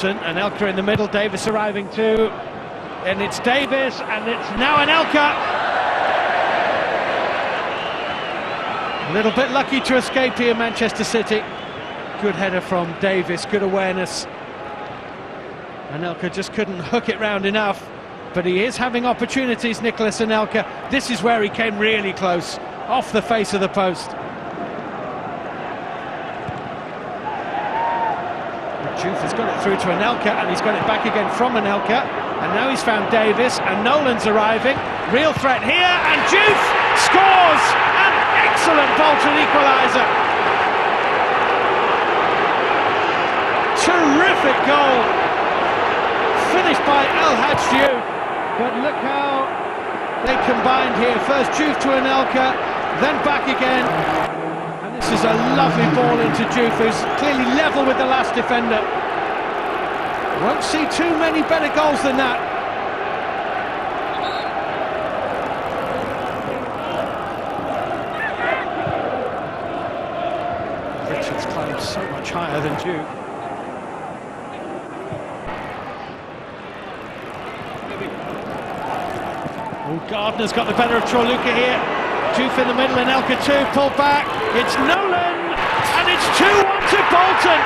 Anelka in the middle, Davis arriving too, and it's Davis, and it's now Anelka. A little bit lucky to escape here, Manchester City. Good header from Davis, good awareness. Anelka just couldn't hook it round enough, but he is having opportunities, Nicolas Anelka. This is where he came really close, off the face of the post. Juve has got it through to Anelka, and he's got it back again from Anelka, and now he's found Davis, and Nolan's arriving. Real threat here, and Juve scores! An excellent Bolton equaliser. Terrific goal, finished by El Hadj Diouf. But look how they combined here. First Juve to Anelka, then back again. This is a lovely ball into Diouf, who's clearly level with the last defender. Won't see too many better goals than that. Richards climbs so much higher than Diouf. Oh, Gardner's got the better of Chorluka here. Diouf in the middle, and Anelka too, pulled back. It's Nolan, and it's 2-1 to Bolton.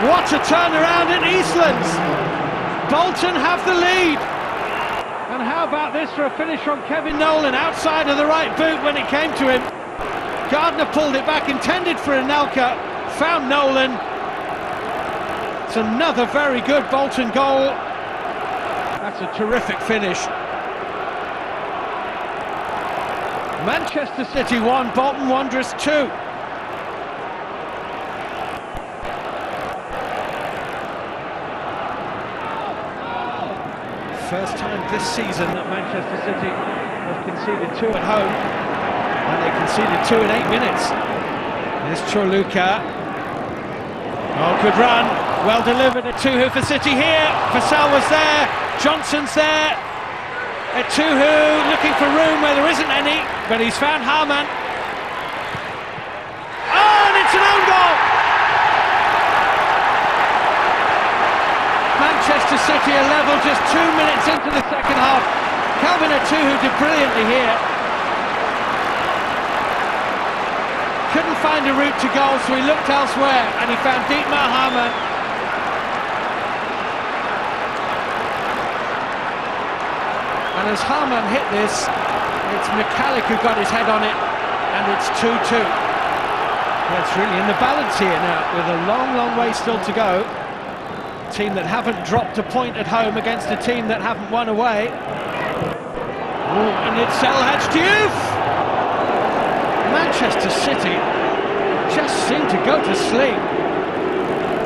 What a turnaround in Eastlands. Bolton have the lead. And how about this for a finish from Kevin Nolan, outside of the right boot when it came to him. Gardner pulled it back, intended for Anelka, found Nolan. It's another very good Bolton goal. That's a terrific finish. Manchester City 1, Bolton Wanderers 2. First time this season that Manchester City have conceded 2 at home, and they conceded 2 in 8 minutes. There's Chorluka. Oh, good run, well delivered at Tuhu for City here. Vassell was there, Johnson's there. At Tuhu, looking for room where there isn't any, but he's found Harman. Oh, and it's an own goal! Manchester City are level just 2 minutes into the second half. Calvin Tuhu did brilliantly here. Couldn't find a route to goal, so he looked elsewhere, and he found Dietmar Hamann. And as Hamann hit this, it's McCallick who got his head on it, and it's 2-2. Well, it's really in the balance here now, with a long, long way still to go. A team that haven't dropped a point at home against a team that haven't won away. Ooh, and it's El Hadj Diouf! Manchester City just seemed to go to sleep.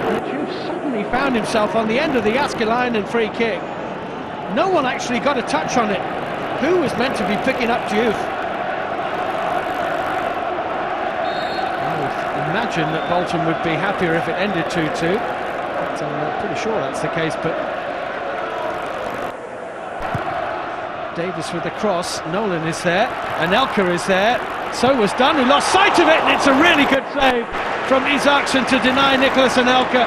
And Diouf suddenly found himself on the end of the Jääskeläinen free kick. No one actually got a touch on it. Who was meant to be picking up Diouf? I would imagine that Bolton would be happier if it ended 2-2. I'm pretty sure that's the case, but Davis with the cross, Nolan is there, Anelka is there, so was Dunn, who lost sight of it, and it's a really good save from Isaacson to deny Nicolas Anelka.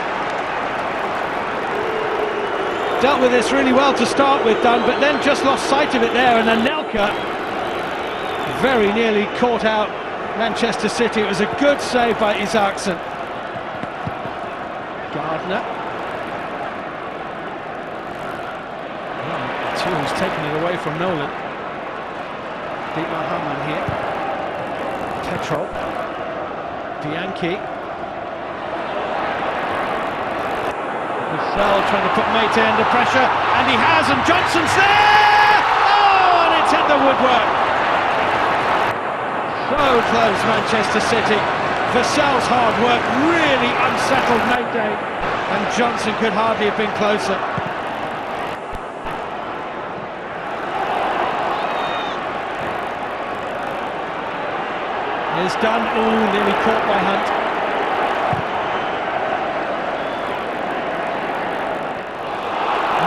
Dealt with this really well to start with, Dunn, but then just lost sight of it there, and Anelka very nearly caught out Manchester City. It was a good save by Isaacson. Gardner. Who's taken it away from Nolan. Dietmar Hamann here. Petrov. Bianchi. Vassell trying to put Mate under pressure, and he has, and Johnson's there! Oh, and it's hit the woodwork. So close, Manchester City. Vassell's hard work really unsettled Mate, and Johnson could hardly have been closer. It's done. Ooh, nearly caught by Hunt.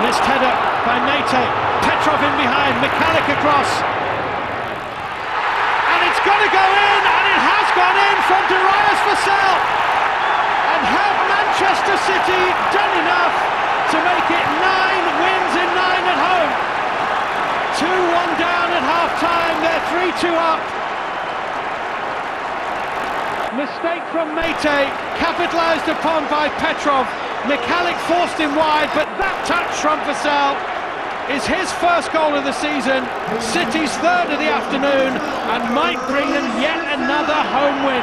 Missed header by Mate. Petrov in behind. McCallick across. And it's got to go in, and it has gone in from Darius Vassell. City done enough to make it 9 wins in 9 at home. 2-1 down at half-time, they're 3-2 up. Mistake from Mate, capitalised upon by Petrov. Mikalik forced him wide, but that touch from Vassell is his first goal of the season, City's third of the afternoon, and might bring them yet another home win.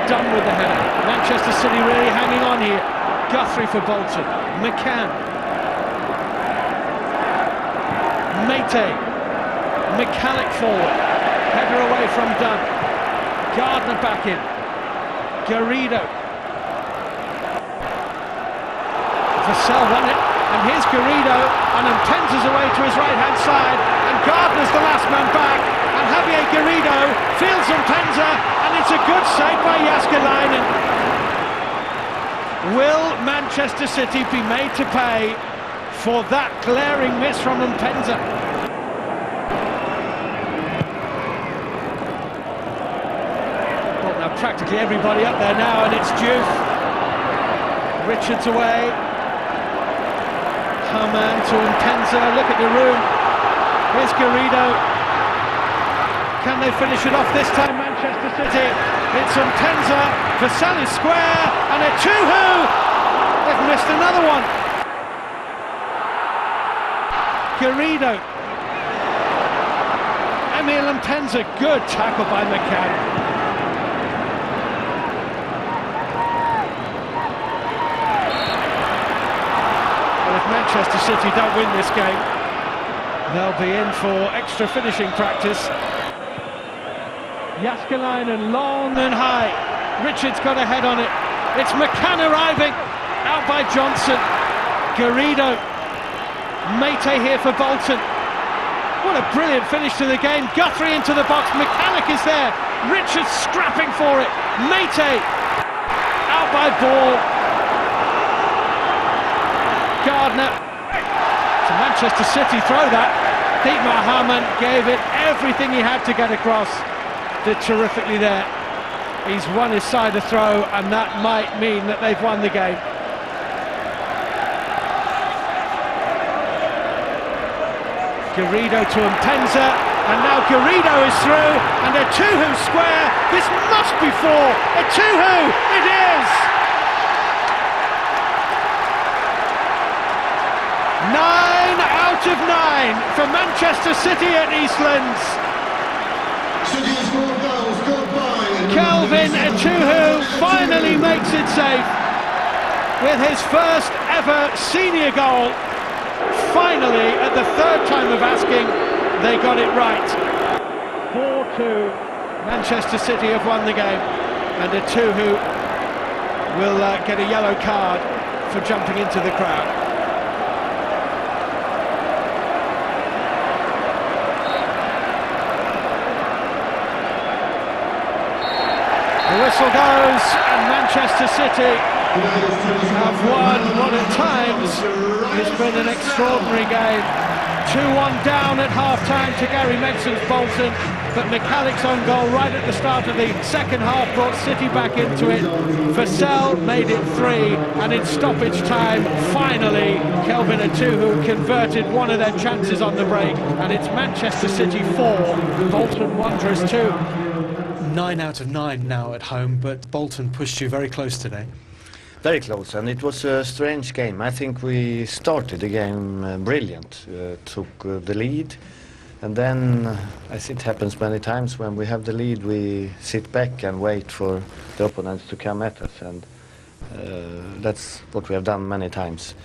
Done with the header. Manchester City really hanging on here. Guthrie for Bolton. McCann. Mate. Mikalik forward. Header away from Dunn. Gardner back in. Garrido. Vassell won it, and here's Garrido, and Mpenza's away to his right-hand side, and Gardner's the last man back, and Javier Garrido feels Mpenza, and it's a good save by Jääskeläinen. Will Manchester City be made to pay for that glaring miss from Mpenza? Well, now practically everybody up there now, and it's Diouf. Richards away. Hamann to Mpenza, look at the room. Here's Garrido. Can they finish it off this time, Manchester City? It's Mpenza, Vassell is square, and a 2-2! They've missed another one. Garrido. Emil Mpenza, good tackle by McCann. Manchester City don't win this game, they'll be in for extra finishing practice. Jääskeläinen long and high. Richards got a head on it. It's McCann arriving, out by Johnson. Garrido. Mate here for Bolton. What a brilliant finish to the game. Guthrie into the box. Mikalik is there. Richards scrapping for it. Mate out by Ball. Gardner to Manchester City throw that. Dietmar Hamann gave it everything he had to get across. Did terrifically there. He's won his side of throw, and that might mean that they've won the game. Garrido to Mpenza, and now Garrido is through, and a 2-2 square. This must be 4. A 2-2. It is. 9 out of 9 for Manchester City at Eastlands. Kelvin Etuhu finally makes it safe with his first ever senior goal. Finally, at the third time of asking, they got it right. 4-2. Manchester City have won the game, and Etuhu will get a yellow card for jumping into the crowd. The whistle goes, and Manchester City have won what at times has been an extraordinary game. 2-1 down at half-time to Gary Megson's Bolton, but Mikalik's own goal right at the start of the second half brought City back into it. Vassell made it 3, and in stoppage time, finally, Kelvin Etuhu converted one of their chances on the break, and it's Manchester City 4, Bolton Wanderers 2. 9 out of 9 now at home, but Bolton pushed you very close today. Very close, and it was a strange game. I think we started the game brilliant, took the lead, and then, as it happens many times, when we have the lead, we sit back and wait for the opponents to come at us, and that's what we have done many times.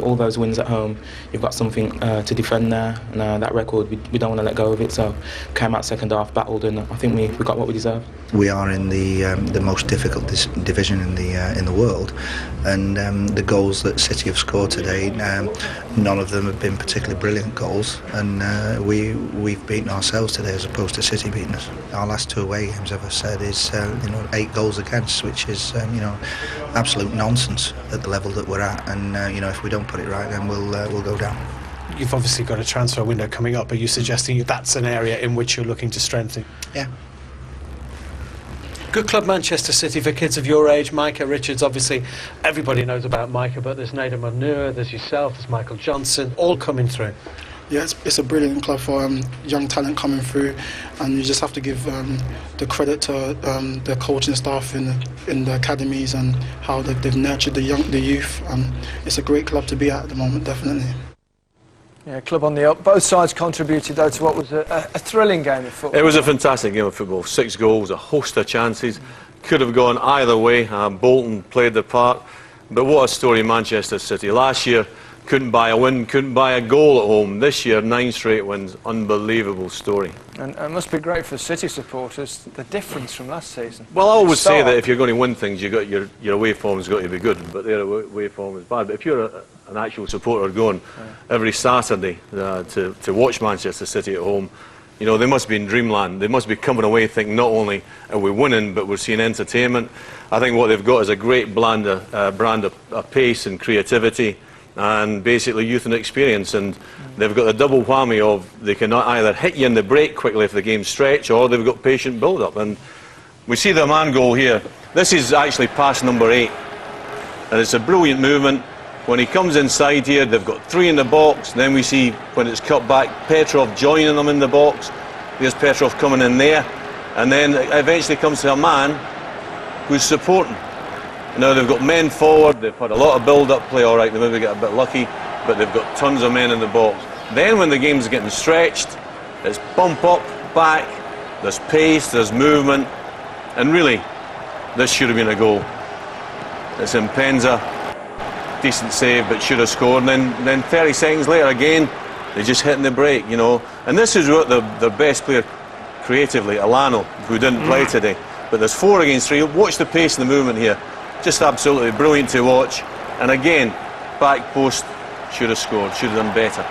All those wins at home, you've got something to defend there, and that record, we don't want to let go of it, so came out second half, battled, and I think we got what we deserve. We are in the most difficult division in the world, and the goals that City have scored today, none of them have been particularly brilliant goals, and we've beaten ourselves today as opposed to City beating us. Our last 2 away games, I've said, is 8 goals against, which is absolute nonsense at the level that we're at, and if we don't put it right, then we'll go down. You've obviously got a transfer window coming up. Are you suggesting that's an area in which you're looking to strengthen? Yeah. Good club Manchester City for kids of your age. Micah Richards, obviously everybody knows about Micah, but there's Nader Manur, there's yourself, there's Michael Johnson, all coming through. Yeah, it's a brilliant club for young talent coming through, and you just have to give the credit to the coaching staff in the academies and how they've nurtured the youth. It's a great club to be at the moment, definitely. Yeah, club on the up. Both sides contributed, though, to what was a thrilling game of football. It was a fantastic game of football. 6 goals, a host of chances. Could have gone either way. Bolton played their part. But what a story, Manchester City. Last year, couldn't buy a win, couldn't buy a goal at home. This year, 9 straight wins. Unbelievable story. And it must be great for City supporters, the difference from last season. Well, I always say that if you're going to win things, you've got your away form's got to be good, but their away form is bad. But if you're an actual supporter going every Saturday to watch Manchester City at home, you know, they must be in dreamland. They must be coming away thinking not only are we winning, but we're seeing entertainment. I think what they've got is a great brand of pace and creativity, and basically youth and experience, and they've got the double whammy of they can either hit you in the break quickly if the game's stretched, or they've got patient build-up. And we see the man goal here. This is actually pass number 8, and it's a brilliant movement. When he comes inside here, they've got 3 in the box. Then we see when it's cut back, Petrov joining them in the box. There's Petrov coming in there, and then it eventually comes to a man who's supporting. Now they've got men forward, they've had a lot of build-up play, all right, they maybe get a bit lucky, but they've got tons of men in the box. Then when the game's getting stretched, it's bump up, back, there's pace, there's movement, and really, this should have been a goal. It's Mpenza, decent save, but should have scored, and then 30 seconds later again, they're just hitting the break, you know. And this is what their best player creatively, Alano, who didn't play today. But there's 4 against 3, watch the pace and the movement here. Just absolutely brilliant to watch. And again, back post, should have scored, should have done better.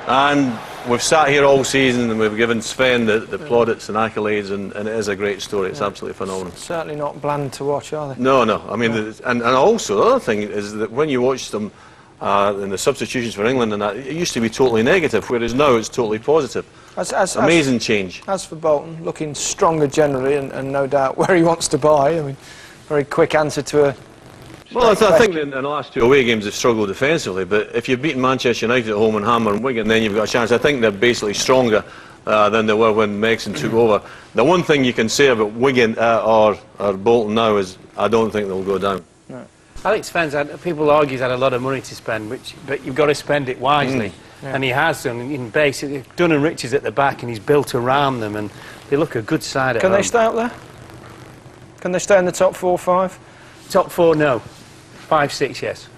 And we've sat here all season and we've given Sven the plaudits and accolades, and it is a great story. It's absolutely phenomenal. Certainly not bland to watch, are they? No, no. I mean, and also the other thing is that when you watch them in the substitutions for England, and that, it used to be totally negative, whereas now it's totally positive. Amazing change. As for Bolton, looking stronger generally, and no doubt where he wants to buy. I mean, very quick answer to a... Well, I think in the last 2 away games they've struggled defensively, but if you've beaten Manchester United at home and Hammer and Wigan, then you've got a chance. I think they're basically stronger than they were when Megson took over. The one thing you can say about Wigan or Bolton now is I don't think they'll go down. No. I think Sven's people argue he's had a lot of money to spend, but you've got to spend it wisely. Yeah. And he has done. In basically, Dunn and Rich is at the back, and he's built around them, and they look a good side at home. Can they stay up there? Can they stay in the top 4 or 5? Top 4, no. 5, 6, yes.